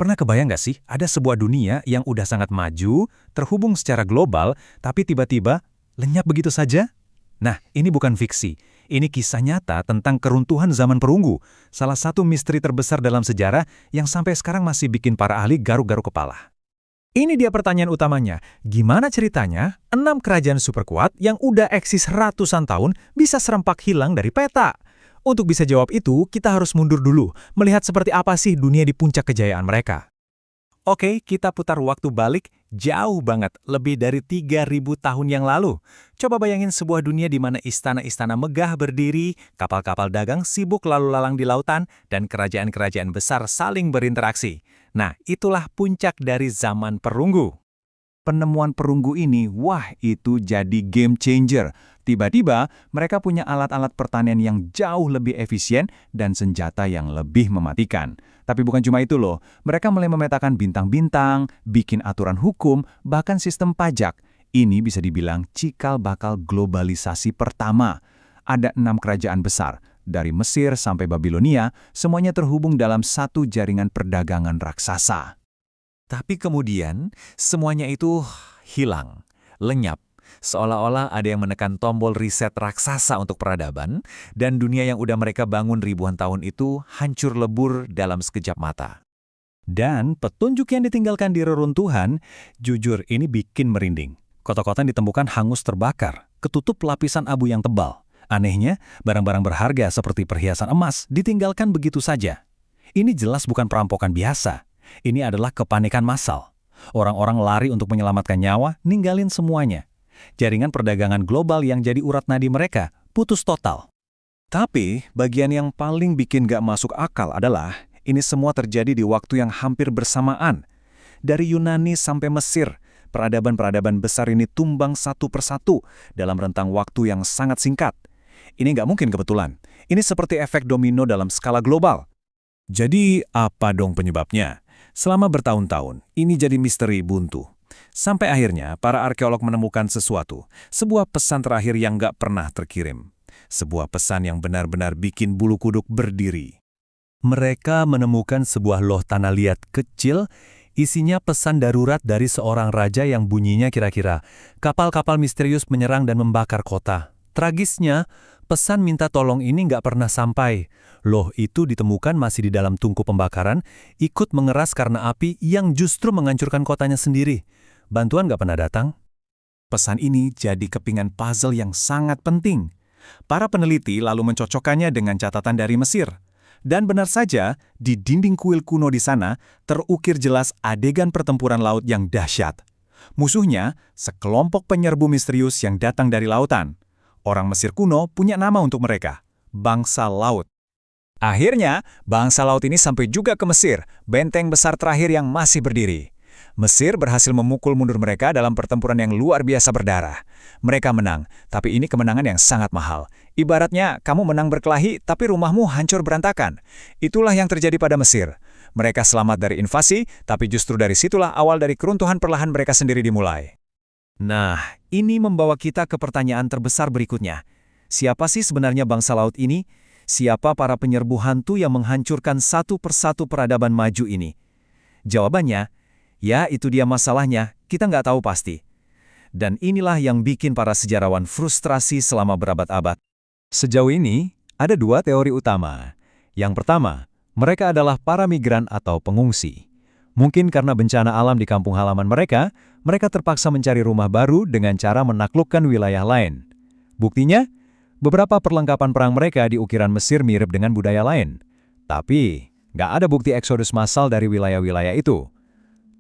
Pernah kebayang nggak sih, ada sebuah dunia yang udah sangat maju, terhubung secara global, tapi tiba-tiba lenyap begitu saja? Nah, ini bukan fiksi. Ini kisah nyata tentang keruntuhan zaman perunggu, salah satu misteri terbesar dalam sejarah yang sampai sekarang masih bikin para ahli garuk-garuk kepala. Ini dia pertanyaan utamanya, gimana ceritanya 6 kerajaan super kuat yang udah eksis ratusan tahun bisa serempak hilang dari peta? Untuk bisa jawab itu, kita harus mundur dulu, melihat seperti apa sih dunia di puncak kejayaan mereka. Oke, kita putar waktu balik jauh banget, lebih dari 3.000 tahun yang lalu. Coba bayangin sebuah dunia di mana istana-istana megah berdiri, kapal-kapal dagang sibuk lalu lalang di lautan, dan kerajaan-kerajaan besar saling berinteraksi. Nah, itulah puncak dari zaman perunggu. Penemuan perunggu ini, wah itu jadi game changer. Tiba-tiba, mereka punya alat-alat pertanian yang jauh lebih efisien dan senjata yang lebih mematikan. Tapi bukan cuma itu loh, mereka mulai memetakan bintang-bintang, bikin aturan hukum, bahkan sistem pajak. Ini bisa dibilang cikal bakal globalisasi pertama. Ada 6 kerajaan besar, dari Mesir sampai Babilonia, semuanya terhubung dalam satu jaringan perdagangan raksasa. Tapi kemudian, semuanya itu hilang, lenyap. Seolah-olah ada yang menekan tombol reset raksasa untuk peradaban, dan dunia yang udah mereka bangun ribuan tahun itu hancur lebur dalam sekejap mata. Dan petunjuk yang ditinggalkan di reruntuhan, jujur ini bikin merinding. Kota-kota yang ditemukan hangus terbakar, ketutup lapisan abu yang tebal. Anehnya, barang-barang berharga seperti perhiasan emas ditinggalkan begitu saja. Ini jelas bukan perampokan biasa. Ini adalah kepanikan massal. Orang-orang lari untuk menyelamatkan nyawa, ninggalin semuanya. Jaringan perdagangan global yang jadi urat nadi mereka putus total. Tapi, bagian yang paling bikin gak masuk akal adalah ini semua terjadi di waktu yang hampir bersamaan. Dari Yunani sampai Mesir, peradaban-peradaban besar ini tumbang satu persatu dalam rentang waktu yang sangat singkat. Ini gak mungkin kebetulan. Ini seperti efek domino dalam skala global. Jadi, apa dong penyebabnya? Selama bertahun-tahun, ini jadi misteri buntu. Sampai akhirnya, para arkeolog menemukan sesuatu, sebuah pesan terakhir yang gak pernah terkirim. Sebuah pesan yang benar-benar bikin bulu kuduk berdiri. Mereka menemukan sebuah loh tanah liat kecil, isinya pesan darurat dari seorang raja yang bunyinya kira-kira, kapal-kapal misterius menyerang dan membakar kota. Tragisnya, pesan minta tolong ini nggak pernah sampai. Loh itu ditemukan masih di dalam tungku pembakaran, ikut mengeras karena api yang justru menghancurkan kotanya sendiri. Bantuan nggak pernah datang. Pesan ini jadi kepingan puzzle yang sangat penting. Para peneliti lalu mencocokkannya dengan catatan dari Mesir. Dan benar saja, di dinding kuil kuno di sana terukir jelas adegan pertempuran laut yang dahsyat. Musuhnya, sekelompok penyerbu misterius yang datang dari lautan. Orang Mesir kuno punya nama untuk mereka, bangsa laut. Akhirnya, bangsa laut ini sampai juga ke Mesir, benteng besar terakhir yang masih berdiri. Mesir berhasil memukul mundur mereka dalam pertempuran yang luar biasa berdarah. Mereka menang, tapi ini kemenangan yang sangat mahal. Ibaratnya, kamu menang berkelahi, tapi rumahmu hancur berantakan. Itulah yang terjadi pada Mesir. Mereka selamat dari invasi, tapi justru dari situlah awal dari keruntuhan perlahan mereka sendiri dimulai. Nah, ini membawa kita ke pertanyaan terbesar berikutnya. Siapa sih sebenarnya bangsa laut ini? Siapa para penyerbu hantu yang menghancurkan satu persatu peradaban maju ini? Jawabannya, ya itu dia masalahnya, kita nggak tahu pasti. Dan inilah yang bikin para sejarawan frustrasi selama berabad-abad. Sejauh ini, ada 2 teori utama. Yang pertama, mereka adalah para migran atau pengungsi. Mungkin karena bencana alam di kampung halaman mereka terpaksa mencari rumah baru dengan cara menaklukkan wilayah lain. Buktinya, beberapa perlengkapan perang mereka di ukiran Mesir mirip dengan budaya lain. Tapi, nggak ada bukti eksodus massal dari wilayah-wilayah itu.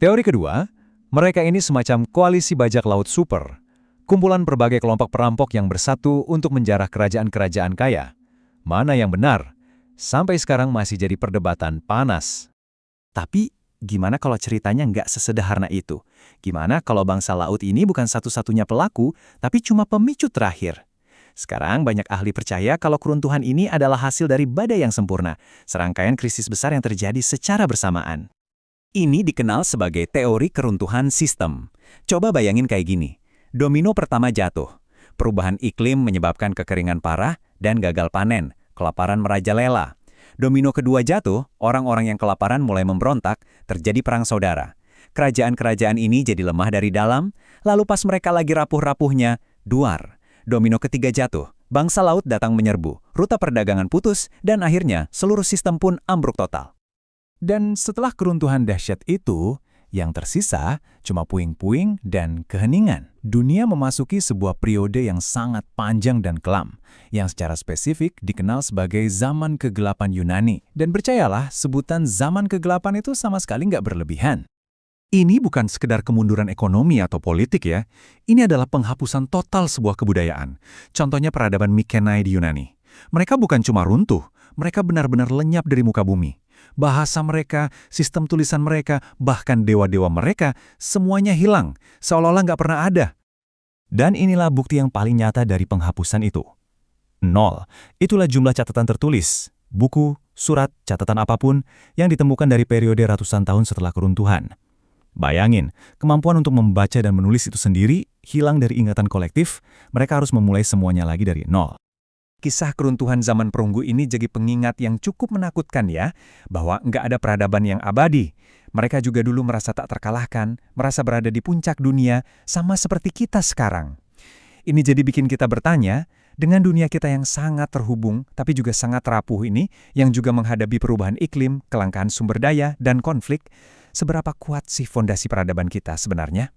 Teori kedua, mereka ini semacam koalisi bajak laut super. Kumpulan berbagai kelompok perampok yang bersatu untuk menjarah kerajaan-kerajaan kaya. Mana yang benar? Sampai sekarang masih jadi perdebatan panas. Tapi, gimana kalau ceritanya nggak sesederhana itu? Gimana kalau bangsa laut ini bukan satu-satunya pelaku, tapi cuma pemicu terakhir? Sekarang banyak ahli percaya kalau keruntuhan ini adalah hasil dari badai yang sempurna, serangkaian krisis besar yang terjadi secara bersamaan. Ini dikenal sebagai teori keruntuhan sistem. Coba bayangin kayak gini. Domino pertama jatuh. Perubahan iklim menyebabkan kekeringan parah dan gagal panen, kelaparan merajalela. Domino kedua jatuh, orang-orang yang kelaparan mulai memberontak, terjadi perang saudara. Kerajaan-kerajaan ini jadi lemah dari dalam, lalu pas mereka lagi rapuh-rapuhnya, duar. Domino ketiga jatuh, bangsa laut datang menyerbu, rute perdagangan putus, dan akhirnya seluruh sistem pun ambruk total. Dan setelah keruntuhan dahsyat itu, yang tersisa cuma puing-puing dan keheningan. Dunia memasuki sebuah periode yang sangat panjang dan kelam, yang secara spesifik dikenal sebagai zaman kegelapan Yunani. Dan percayalah, sebutan zaman kegelapan itu sama sekali nggak berlebihan. Ini bukan sekedar kemunduran ekonomi atau politik ya. Ini adalah penghapusan total sebuah kebudayaan. Contohnya peradaban Mykenae di Yunani. Mereka bukan cuma runtuh, mereka benar-benar lenyap dari muka bumi. Bahasa mereka, sistem tulisan mereka, bahkan dewa-dewa mereka, semuanya hilang, seolah-olah nggak pernah ada. Dan inilah bukti yang paling nyata dari penghapusan itu. 0. Itulah jumlah catatan tertulis, buku, surat, catatan apapun yang ditemukan dari periode ratusan tahun setelah keruntuhan. Bayangin, kemampuan untuk membaca dan menulis itu sendiri hilang dari ingatan kolektif, mereka harus memulai semuanya lagi dari 0. Kisah keruntuhan zaman perunggu ini jadi pengingat yang cukup menakutkan ya, bahwa nggak ada peradaban yang abadi. Mereka juga dulu merasa tak terkalahkan, merasa berada di puncak dunia, sama seperti kita sekarang. Ini jadi bikin kita bertanya, dengan dunia kita yang sangat terhubung, tapi juga sangat rapuh ini, yang juga menghadapi perubahan iklim, kelangkaan sumber daya, dan konflik, seberapa kuat sih fondasi peradaban kita sebenarnya?